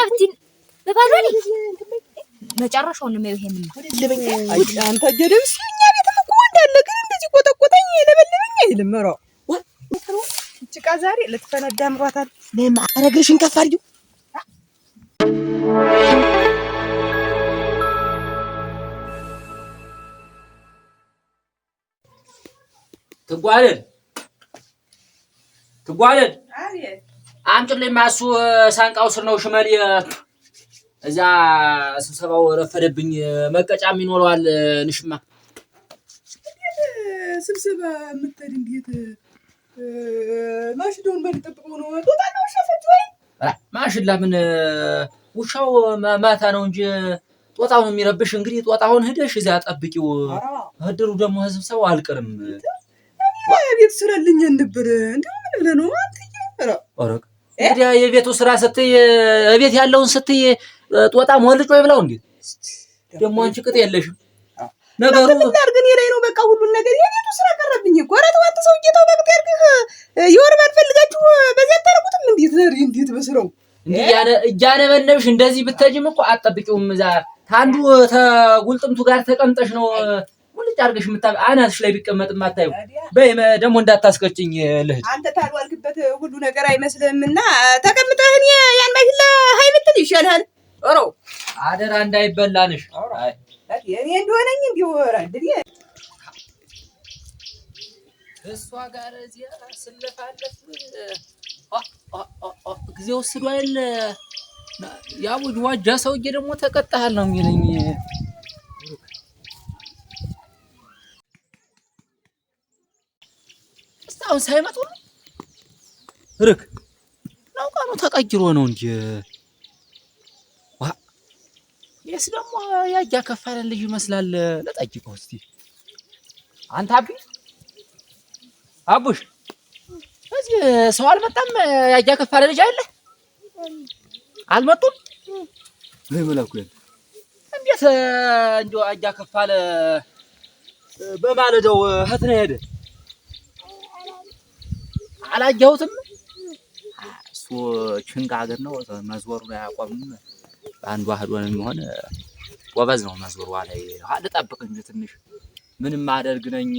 ጨብጭብቲን በባሏ መጨረሻውን ነው ይሄንን አንተ ጀደብስ እኛ ቤትም እኮ እንዳለ ግን እንደዚህ ቆጠቆጠኝ ለበለበኝ አይልም ኧረ ጭቃ ዛሬ ልትፈነዳ አምሯታል ለማ አረግሽን ከፍ አድርጊው ትጓለል አቤት አምጥልኝ ማሱ ሳንቃው ስር ነው ሽመል እዛ ስብሰባው ረፈደብኝ መቀጫም ይኖረዋል ንሽማ ስብሰባ ምትል እንዴት ማሽዶን በልጠብቀው ነው ጦጣናው ሸፈት ወይ ማሽላ ምን ውሻው ማታ ነው እንጂ ጦጣውን የሚረብሽ እንግዲህ ጦጣውን ሄደሽ እዛ ጠብቂው ህድሩ ደግሞ ስብሰባው አልቀርም ቤት ስራልኝ ነበር እንደው ምን ብለህ ነው አንተ አረቅ እንግዲህ የቤቱ ስራ ስትይ ቤት ያለውን ስትይ ጦጣ ሞልጮ ይብላው እንዴ ደግሞ አንቺ ቅጥ የለሽም ነገሩ ግን ይለኝ ነው በቃ ሁሉ ነገር የቤቱ ስራ ቀረብኝ እኮ ኧረ ተው አንተ ሰው ጌታው በቅጥ ያርግህ ይወርባል ፈልጋችሁ በዚያ ታረቁትም እንዴት በስራው እያነበነብሽ እንደዚህ ብትጅም እኮ አትጠብቂውም እዛ ታንዱ ተጉልጥምቱ ጋር ተቀምጠሽ ነው ሙልጭ አርገሽ አናትሽ ላይ ቢቀመጥም አታየው በይ ደግሞ እንዳታስቀጭኝ ልህድ አንተ ታልዋልክበት ሁሉ ነገር አይመስልምና ተቀምጠህ ያን ማይላ ሃይብትል ይሻላል ኦሮ አደራ እንዳይበላንሽ አይ እኔ እንደሆነኝ እንዲው ወራድል እሷ ጋር እዚያ ስለፋለፍ ጊዜው ወስዶ አይደል ያውጅ ዋጃ ሰውዬ ደግሞ ተቀጣሃል ነው የሚለኝ እስታው ሳይመጡ ርክ ነው ቃሉ ተቀይሮ ነው እንጂ የስ ደግሞ ያጃ ከፋለ ልጅ ይመስላል ለጠይቀው እስቲ አንተ አቡሽ እዚህ ሰው አልመጣም ያጃ ከፋለ ልጅ አይደለ አልመጡም ወይ መላኩ እንዴት እንደው አጃ ከፋለ በማለዳው እህት ነው ሄደ አላየሁትም እሱ ችንጋ ሀገር ነው መዝወሩን አያቆምም አንዱ አህዶ ነው የሚሆን ወበዝ ነው መዝወሩ ላይ ልጠብቅ እንጂ ትንሽ ምንም አደርግ ነኝ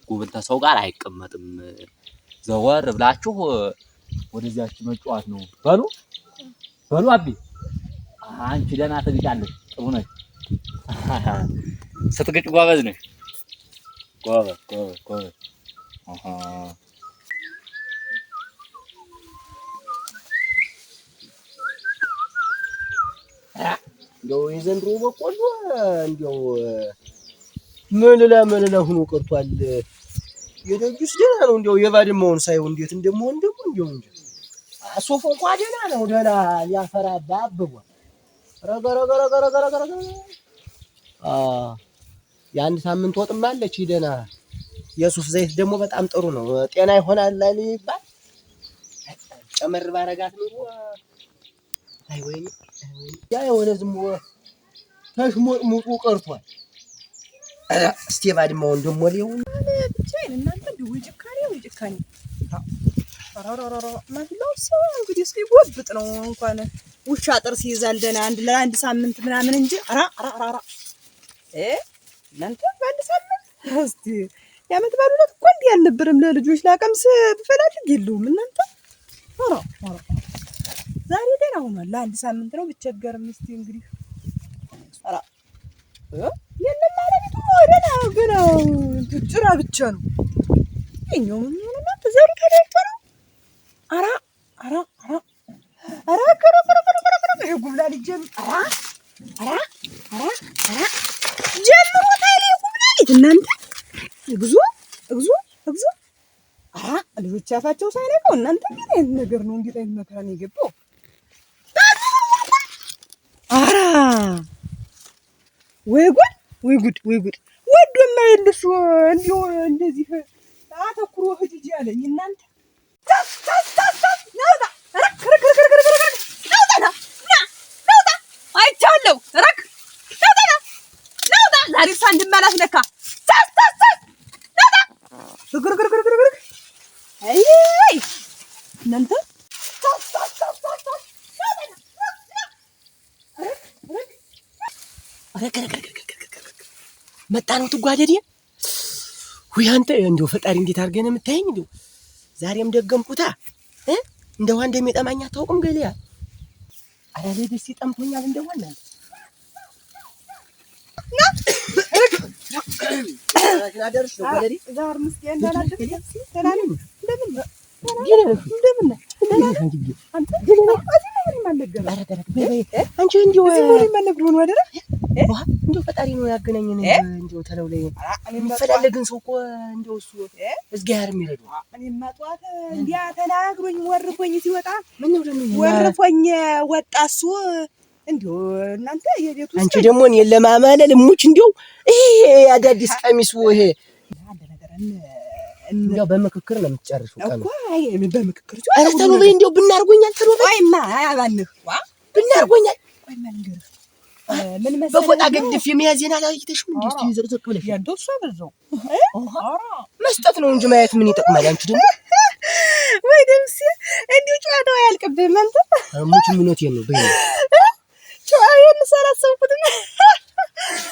ጉብንተ ሰው ጋር አይቀመጥም ዘወር ብላችሁ ወደዚያች መጫወት ነው በሉ አቢ አንቺ ደህና ትግጫለሽ ጥሩ ነሽ ስትግጭ ጎበዝ ነሽ ጎበዝ አሃ እንደው የዘንድሮ በቆሎ እንደው ምን ሆኖ ቀርቷል የደጁስ ደህና ነው እንደው የባድማውን ሳይሆን እንዴት እንደምሆን ደግሞ እንደው እንጂ አሶፎ እንኳን ደህና ነው ደህና ሊያፈራ አብቧል ረገረገረገረገረ የአንድ ሳምንት ወጥም አለች ደህና የሱፍ ዘይት ደግሞ በጣም ጥሩ ነው ጤና ይሆናል ላይ ይባል ጨመር ባረጋት ነው አይ ወይኔ ያ የሆነ ዝም ተሽሞጥሙጡ ቀርቷል እስቲ ባድማውን ደግሞ ሊው ብቻዬን እናንተ ጭካኔ አራራራ ማግላው ሰው እንግዲህ እስኪ ጎብጥ ነው እንኳን ውሻ ጥርስ ይዛል ደና ለአንድ ሳምንት ምናምን እንጂ አራራራ እናንተ በአንድ ሳምንት እስቲ ያመት ባሉለት እኮ እንዲህ አልነበረም ለልጆች ላቀምስ ብፈላልግ የለውም እናንተ አራ ዛሬ ደህና ሆኗል ለአንድ ሳምንት ነው ብቸገርም እስቲ እንግዲህ አራ የለም ማለት ነው ገና ጭራ ብቻ ነው እኛው ምን ሆነና ተዘሩ ተደርቶ ነው አራ ከረ ጉብላ ልጅም አራ ጀምሮ ታይለ ጉብላ እናንተ እግዚኦ አራ ልጆች አፋቸው ሳይነቀው እናንተ ምን ነገር ነው እንዴት አይነት መከራ ነው የገባው አራ ወይ ጉድ ወዶማ የለሽ እንዲው እንደዚህ አተኩሮ ህጅ ያለኝ እናንተ ናውጣ አይቻለሁ ረክ ናውጣ ዛሬ ሳንድማላት ለካ ናውጣ ግር አይ እናንተ መጣ ነው ትጓደድ ወይ አንተ እንደው ፈጣሪ እንዴት አድርገህ ነው የምታየኝ? እንደው ዛሬም ደገምኩታ እንደው አንተ የሚጠማኝ አታውቅም ገሊያ አረ ለደስ ይጠምቶኛል እንደው ዋና ና ደርሽ ነው ወለዲ ዛር ምስኪን እንዳላደርስ ተላለ እንደምን አንቺ እንደው ማነግሩ ነው አይደል? እንደው ፈጣሪ ነው ያገናኘን እንደው ተለው ላይ እንፈላለግን ሰው እኮ እንደው እሱ እግዚአብሔር የሚረዱ እኔማ ጠዋት እንዲያ ተናግሮኝ ወርፎኝ ሲወጣ ምን ነው ደግሞ ወርፎኝ ወጣ እሱ እንደው እናንተ የቤቱ አንቺ ደግሞ እኔ ለማማለል ሙች እንደው ይሄ አዳዲስ ቀሚሱ ይሄ አንድ ነገር እንደው በመክክር ነው የምትጨርሺው እኮ አይ በመክክር ኧረ ተሎ በይ እንደው ብናርጎኛል ተሎ በይ ወይማ አያባንህ ብናርጎኛል ወይማ ልንገርህ ምን መሰለህ በፎጣ ገድፍ የሚያዜና ላይ ይተሽም እንዴ እስቲ ዘርዘቅ ብለሽ ያንተው እሷ በዛው መስጠት ነው እንጂ ማየት ምን ይጠቅማል? አንቺ ደግሞ ወይ ደምሲ እንዲሁ ጨዋታው አያልቅብህም አንተ ሙች ምኖቴን ነው በይ ጨዋታውን ሰላሰብኩት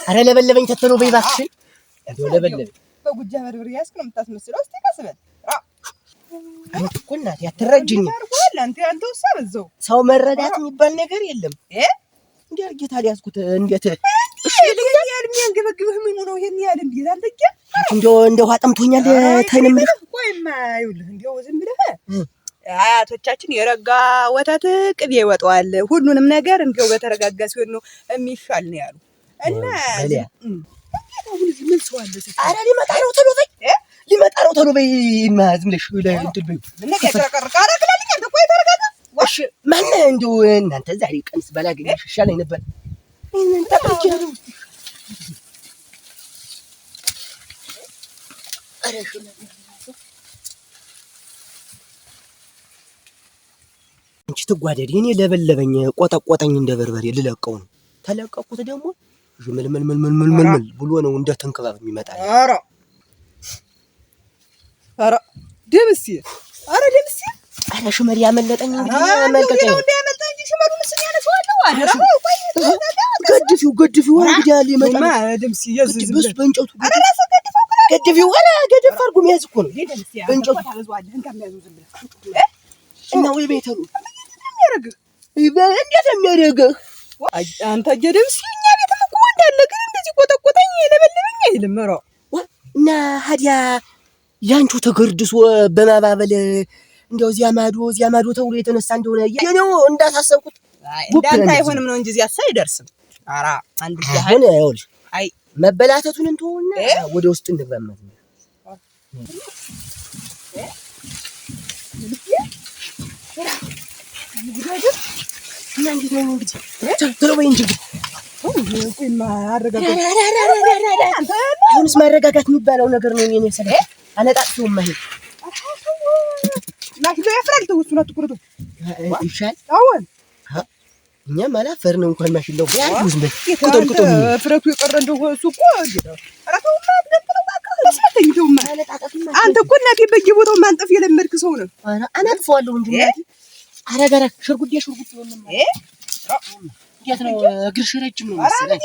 አረ ለበለበኝ ተተሎ በይ እባክሽን እንደው ለበለበኝ በጉጃ በርብር ያስክ ነው የምታስመስለው እስቲ ቀስበል አንተ እኮ እናቴ አትረጅኝ አንተ ያንተው እሷ በዛው ሰው መረዳት የሚባል ነገር የለም እንዴ አርጌታ ሊያስኩት እንዴት እሺ ለያን የሚያንገበግብህ ምን ነው ይሄን ያህል እንዴ አንተኛ እንደው አጠምቶኛል ተንም ቆይማ ይኸውልህ እንደው ዝም ብለህ አያቶቻችን የረጋ ወተት ቅቤ ይወጣዋል ሁሉንም ነገር እንደው በተረጋጋ ሲሆን ነው የሚሻል ነው ያሉ እና አሁን እዚህ ምን ሰው አለ ኧረ ሊመጣ ነው ተሎ በይ ሊመጣ ነው ተሎ በይ ዝም ብለሽ እንትን በይ ምን ነገር ተቀርቀራ ክላልኝ አንተ ቆይ ተረጋጋ እሺ ማን እንደው እናንተ ዛሬ ቀንስ ባላገኘሽ ይሻለኝ ነበር እናንተ ታጀሩ አረሽ አንቺ ትጓደድ የኔ ለበለበኝ ቆጠቆጠኝ እንደ በርበሬ ልለቀው ነው ተለቀቁት ደግሞ ምን ብሎ ነው እንደ ተንከባብ የሚመጣ ኧረ ደምሲ አረ ሽመር ያመለጠኝ እንግዲህ ያመለጠኝ ነው ያመለጠኝ እንጂ ሽመሩ ምስል ያነሳዋለሁ አደራ ቆይ ገድፊው እንግዲህ ያለ ይመጣ ደምሲ የዝዝ በስ በእንጨቱ አረ ራስ ገድፊው አረ ገደፍ አድርጎ የሚያዝ እኮ ነው በእንጨቱ ታዘዋለህ እንካም ዝም ብለህ እና ወይ ቤተሩ የሚያረግ እንዴት የሚያደርግህ አንተ ደምሲ እኛ ቤትም እኮ እንዳለ ግን እንደዚህ ቆጠቆጠኝ ለበለበኝ አይልም ኧረ እና ሀዲያ ያንቹ ተገርድሶ በማባበል እንደው እዚያ ማዶ ተውሎ የተነሳ እንደሆነ የኔው እንዳታሰብኩት እንዳንተ አይሆንም ነው እንጂ እዚያ አይደርስም ኧረ አንድ አሁን ይኸውልሽ አይ መበላተቱን እንተውና ወደ ውስጥ እንግባመት እና እንዴት ነው እንግዲህ ተሎ በይ እንጂ አሁንስ ማረጋጋት የሚባለው ነገር ነው የኔ ሰለ አነጣጥቶማ ይሄ ናሽዶ ያፍራል ተውሱና ትኩሩቱ ይሻል አሁን እኛም አላፈርን እንኳን ማሽለው ያንዱስ በቁጥቁጡ ፍረቱ የቀረ እንደው እሱ እኮ አራተው ማጥገጥለው አቀለስመተኝተውማ አንተ እኮ እናቴ በየቦታው ማንጠፍ የለመድክ ሰው ነው አናጥፈዋለሁ እንጂ አረጋራ ሽርጉዴ ነው እንዴት ነው እግርሽ ረጅም ነው መሰለኝ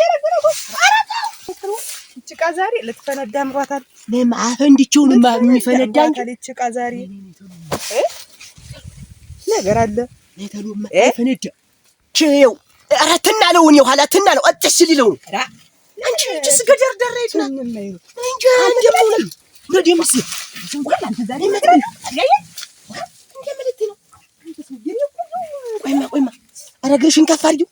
ጭቃ ዛሬ ልትፈነዳ አምሯታል ለማፈንድቼውን የሚፈነዳ እንጂ ጭቃ ዛሬ ነገር አለ ለተሉማ ፈነዳ ቼው አራትና ነው ነው ኋላ ትና ነው አጥሽ ሊለው አንቺ እጅስ ገደር ደረይና እንጂ እንደምን ነው ደምሲ እንኳን አንተ ዛሬ መጥተህ አያየ እንደምልት ነው አንተ ሰውዬ ቆይማ አረግሽን ከፍ አድርጊው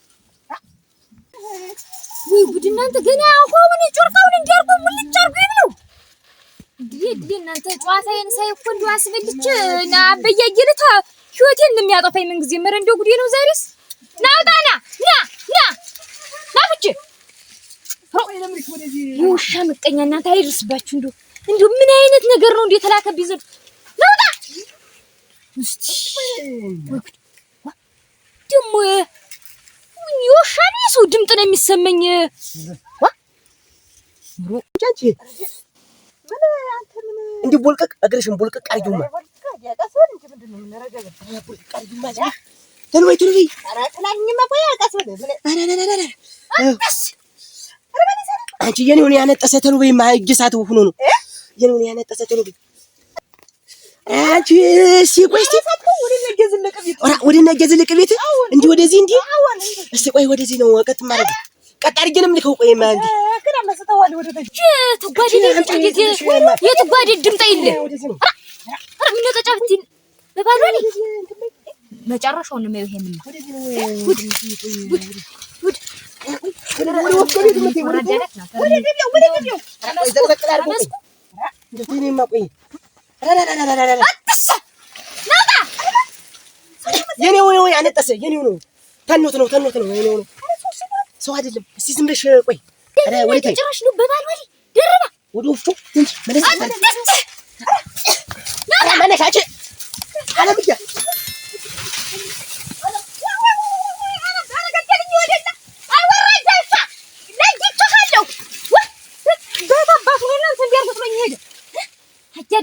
ወይ ጉድ እናንተ ገና አሁን ጮርቃውን እንዲያርጉ ሙልጭ አርጉ ይብለው ዲዲ እናንተ ጨዋታዬን ሳይኮ እንደው አስበልጭ እና በየየለታ ህይወቴን የሚያጠፋኝ ምን ጊዜ መረ እንደው ጉዴ ነው ዛሬስ ናውጣና ና ብቻ ውሻ ምቀኛ እናንተ አይደርስባችሁ እንደው ምን አይነት ነገር ነው እንዴ ተላከብኝ ዘንድ ናውጣ እስቲ ደሞ ይወሻል ሰው ድምጥ ነው የሚሰማኝ ጃንቺ ምን አንተ ምን እንዴ ቦልቀቅ እግርሽን ቦልቀቅ አርጊውማ ያቀሰል እንጂ ምንድነው ምንረጋጋ ቦልቀቅ አርጊውማ ተልወይ ኧረ ጥላኝማ ቆይ ያቀሰል አረ አንቺ የኔውን ያነጠሰ ተሉ በይማ እጅሳት ሆኖ ነው የኔውን ያነጠሰ ተሉ በይ አንቺ እስኪ ቆይ እስኪ ወደ ነገ ዝልቅ ቤት እንዲህ ወደዚህ እንዲህ እስኪ ቆይ ወደዚህ ነው ቀጥ ማረግ ቀጥ አድርጌንም ልከው ቆይማ እንዲህ የትጓዴ ድምጣ የለ ምን ተጫፍቲን በባሏ ላይ መጨረሻውን ነው ይሄንን የኔው ነው ያነጠሰ የኔው ነው ተኖት ነው የኔው ነው ሰው አይደለም። እስቲ ዝም ብለሽ ቆይ አረ ወዴት ጭራሽ ነው በባሏ ላይ ደረባ ወደ ወፍጮ እንጂ መለስ መነሻች አለምያ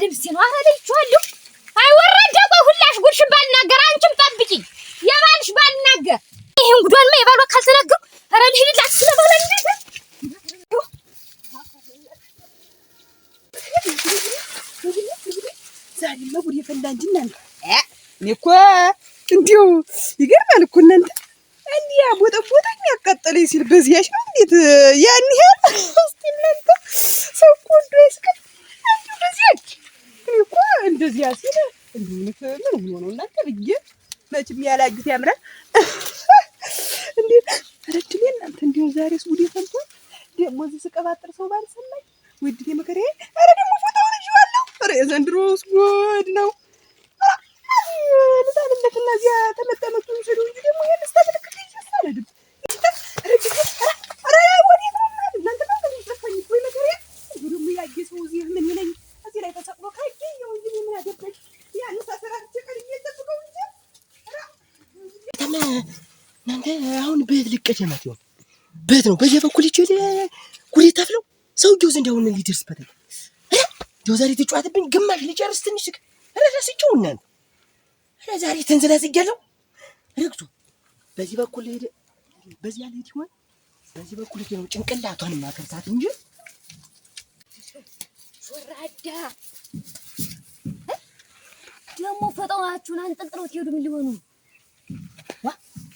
ደምስ ነው አረለይቻለሁ አይወረደ ቆይ ሁላሽ ጉድሽን ባልናገር አንቺም ጠብቂ የባልሽ ባልናገር ይሄን ጉዷልማ የባሏ ካልተናገሩ አረ ልሂድላት ስለባሏ ነገር ዛሬ መጉድ የፈላ እንጂ እናንተ እኔ እኮ እንዲሁ ይገርማል እኮ እናንተ እንዲያ ቦጠቦጠኝ ያቃጠለኝ ሲል በዚያሽ ነው እንዴት ያን ይሄን እስቲ እናንተ ሰው እኮ እንደስከ እንዲሁ በዚያች እኔ እኮ እንደዚያ ሲል እንዲሁ ምን ሆኖ ነው እናንተ ብዬ መቼም ያላግት ያምራል እንዴ ረድሌ እናንተ እንዲሁ ዛሬስ ጉድ የፈልቷል ደግሞ እዚህ ስቀባጥር ሰው ባልሰማኝ ወድዴ መከሬ አረ ደግሞ ፎቶውን ይዤዋለሁ አረ ዘንድሮስ ጉድ ነው ለታለለት እና እዚያ ተመጣመጡ ይሰዱ እንጂ ደግሞ ይሄን ስታደርግ ይችላል አይደል አረ ወዲ እናንተ ነው ተፈኝ ወይ መከሬ ደግሞ ያየ ሰው እዚህ ምን ይለኝ እዚህ ላይ ተሰቅሎ ካየ ነው እንጂ ምን ያደርጋል ያን ተሰራጭ ቀን እየተፈቀው እንጂ እናንተ አሁን ቤት ልቀጀማት ይሆን ቤት ነው በዚህ በኩል ይችላል ጉድ ታፍለው ሰውዬው ዘንድ አሁን ሊደርስበት እንደው ዛሬ ተጫዋትብኝ ግማሽ ሊጨርስ ትንሽ ረዳስጨው እናንተ ዛሬ ተንዘላዝያለሁ ረግቶ በዚህ በኩል ሄደ በዚህ ያለ ይሆን በዚህ በኩል ሄደ ነው ጭንቅላቷን ማከርታት እንጂ ወራዳ ደግሞ ፈጣዋችሁን አንጠልጥለው ትሄዱ ምን ሊሆኑ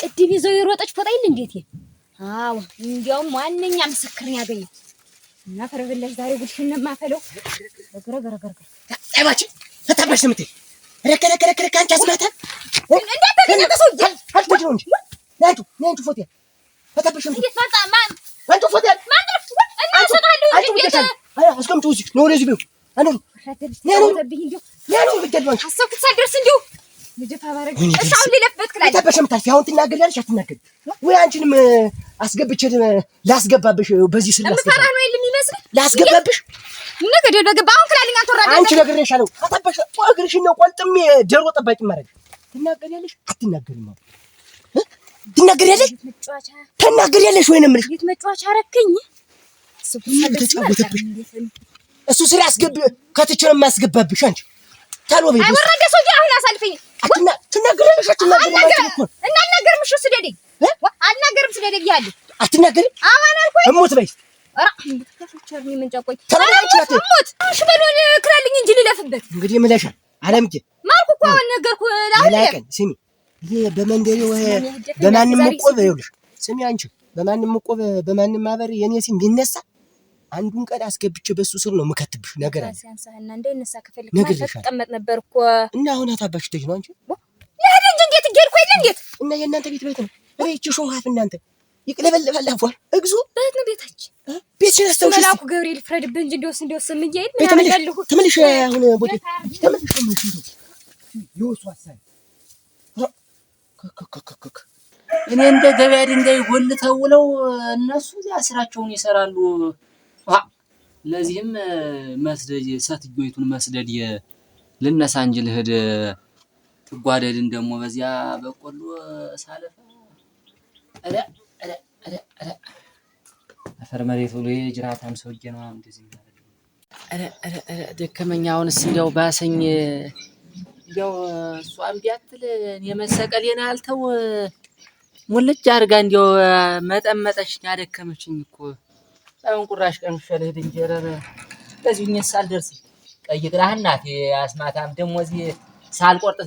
ቅድም ይዘው የሮጠች ፈጣ ይል እንዴት አዎ እንዲያውም ዋነኛ ምስክር ያገኘ እና ፈረበላሽ ዛሬ ጉድሽን ማፈለው ገረገረገረ አይባች ፈታባሽ ስምቴ ረከረከረከረ ካንቺ አስማታ እንዴት ተሰውዬ አልተጀው እንጂ ናንቱ ፎቶ ፈታባሽ ስምቴ እንዴት ማጣ ማን አንቱ ፎቶ ማን እና ሰጣለሁ እንዴት አስቀምጡ እዚህ ነው ለዚህ ቢው አኑ ነው ብትደልዋንሽ አሰብኩት ሳይደርስ እንዲሁ ልጅፋ ባረግ እሳው ሊለፍበት ክላል ፈታባሽም ታርፊ አሁን ትናገሪያለሽ አትናገሪ ወይ አንቺንም አስገብቼ ላስገባብሽ በዚህ ስላስገባ ፈራህ ነው የሚመስል ላስገባብሽ ነገ ደገባ አሁን ክላልኛ ተወራደ አንቺ ነግሬሻለሁ ፈታባሽ እግርሽን ነው ቆልጥሜ ጀሮ ጠባቂ ማረግ ትናገሪያለሽ አትናገሪም ትናገሪያለሽ ትናገሪያለሽ ወይ ነው የምልሽ የት መጫወቻ አረከኝ ተጫወተብሽ እሱ ስራ አስገብ ከተቸረ ማስገባብሽ አንቺ ታሎ በይ አይወረደ ሰው አሁን አሳልፈኝ ትናገሪያለሽ አትናገሪም እና አልናገርም እሺ ስደደኝ አልናገርም ስደደኝ ያለ አትናገሪ አማን አልኩኝ እሞት በይ አራ ተፈቸርኝ ምን ጫቆይ ተናገራችሁት እሞት እሺ በሎን ክራልኝ እንጂ ልለፍበት እንግዲህ ምለሻል አለምጄ ማርኩ እኮ ነገርኩ ላቀን ስሚ ይሄ በመንደሬው በማንም መቆብ ይኸውልሽ ስሚ አንቺ በማንም መቆብ በማንም ማበር የኔ ሲም ቢነሳ አንዱን ቀን አስገብቼ በሱ ስር ነው መከትብሽ ነገር አለ ሲያንሳህና እንደነሳ ከፈልክ ተቀመጥ ነበር እኮ እና አሁን አታባሽ ተሽ ነው አንቺ ለሄድ እንጂ እንዴት ይገርኩ የለ እንዴት እና የእናንተ ቤት ነው እቺ ሾሃፍ እናንተ ይቅለበለባል አፏል እግዙ ቤት ነው ቤታችን ቤትሽን አስተውሽ መላኩ ገብርኤል ፍረድብህ እንጂ እንደውስ ምንየይል ምን አደረጋለሁ ተመልሽ አሁን ቦቴ ተመልሽ ይወሱ አሳይ እኔ እንደ ገበያ ድንጋይ ጎልተው ውለው እነሱ ያ ስራቸውን ይሰራሉ። ለዚህም መስደድ ሰትጆይቱን መስደድ ልነሳ እንጂ ልሄድ ትጓደድን ደግሞ በዚያ በቆሎ ሳለፈ አፈር መሬት ብሎ የጅራታም ሰውዬ ነው እንደዚህ ደከመኛውንስ እንዲያው ባሰኝ እንዲያው እሷም ቢያትል የመሰቀሌን አልተው ሙልጭ አድርጋ እንዲያው መጠመጠችኝ አደከመችኝ እኮ አሁን ቁራሽ ቀምሼ ልሂድ እንጂ ለዚህኛው ሳልደርስ ቀይ ግራህ እናቴ አስማታም ደግሞ እዚህ ሳልቆርጥ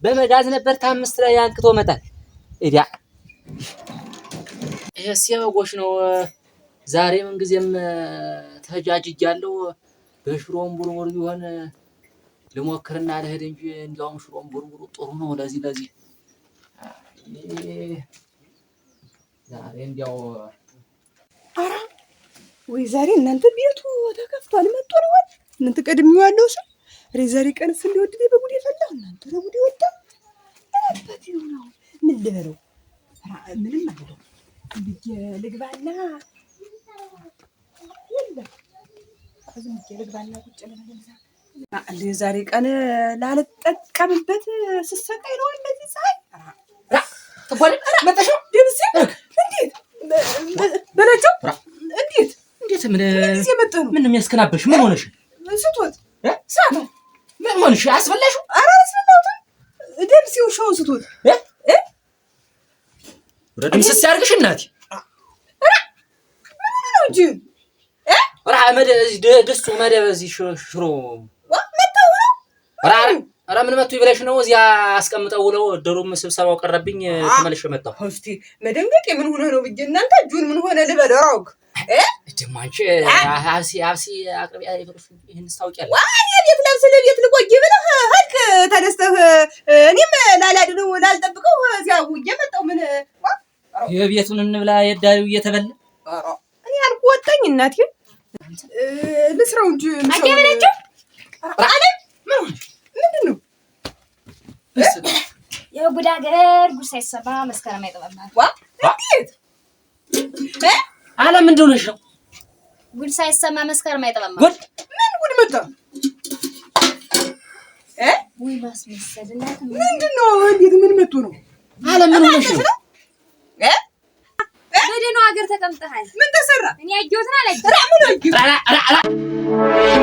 በመጋዝ ነበር ታምስት ላይ አንክቶ መጣል እዲያ ይሄስ የበጎሽ ነው። ዛሬ ምን ጊዜም ተጃጅጃለሁ። በሽሮም ቡርቡር ቢሆን ልሞክርና ልሂድ እንጂ እንዲያውም ሽሮም ቡርቡሩ ጥሩ ነው ለዚህ ዛሬ እንዲያው ኧረ ወይ ዛሬ እናንተ ቤቱ ተከፍቷል መጥቶ ነው እናንተ ቀድሜዋለሁ ሰው ዛሬ ቀንስ እንዲወድልኝ በጉድ የፈላሁ እናንተ ለጉድ ወጣ አባት ነው ምን ልበለው ምንም አይደለም ልግባና ልግባና ቁጭ ልበል ዛሬ ቀን ላልጠቀምበት ስሰቃይ ነው እንደዚህ ፀሐይ ተቆል መጣሽው ደምሴ እንዴት በለቸው እንዴት ምን ጊዜ መጣ ነው ምን የሚያስከናበሽ ምን ሆነሽ ስቶት ሳታ ምን ሆነሽ አስበላሽው ኧረ አስበላሁት ደምሴው ሾው ስቶት ረድም ሲያርግሽ እናቴ ነው እንጂ መደ ደስቱ መደ በዚህ ሽሮ መጣው ነው ኧረ ምን መጥቶ ይብለሽ ነው እዚያ አስቀምጠው ውለው ደሩም ስብሰባው ቀረብኝ ተመልሼ መጣሁ። እስቲ መደንገጥ ምን ሆነ ነው ብዬ እናንተ እጁን ምን ሆነ ልበደራውክ ደሞ አንቺ አብሲ አቅርቢያ ይሄን ታውቂያለሽ ዋኔ ቤት ለብስ ለቤት ልቆይ ብለህ ሀልክ ተነስተህ እኔም ላላድነው ላልጠብቀው እዚያው እየመጣው ምን የቤቱን እንብላ የዳሪው እየተበላ እኔ አልኩ ወጣኝ እናቴ ልስራው እንጂ አገበለችው አለ ምንድን ነው የጉድ ሀገር ጉድ ሳይሰማ መስከረም አይጠባም እንዴት አለ ምንድን ነሽ ነው ጉድ ሳይሰማ መስከረም አይጠባም ጉድ ምን ጉድ መጣ ወይ ማስመሰልና ምንድን ነው እንዴት ምን መጥቶ ነው አለ ምን ሆነሽ ነው በደህና ሀገር ተቀምጠሃል ምን ተሰራ እኔ አየሁትና ላይ ምን አየሁ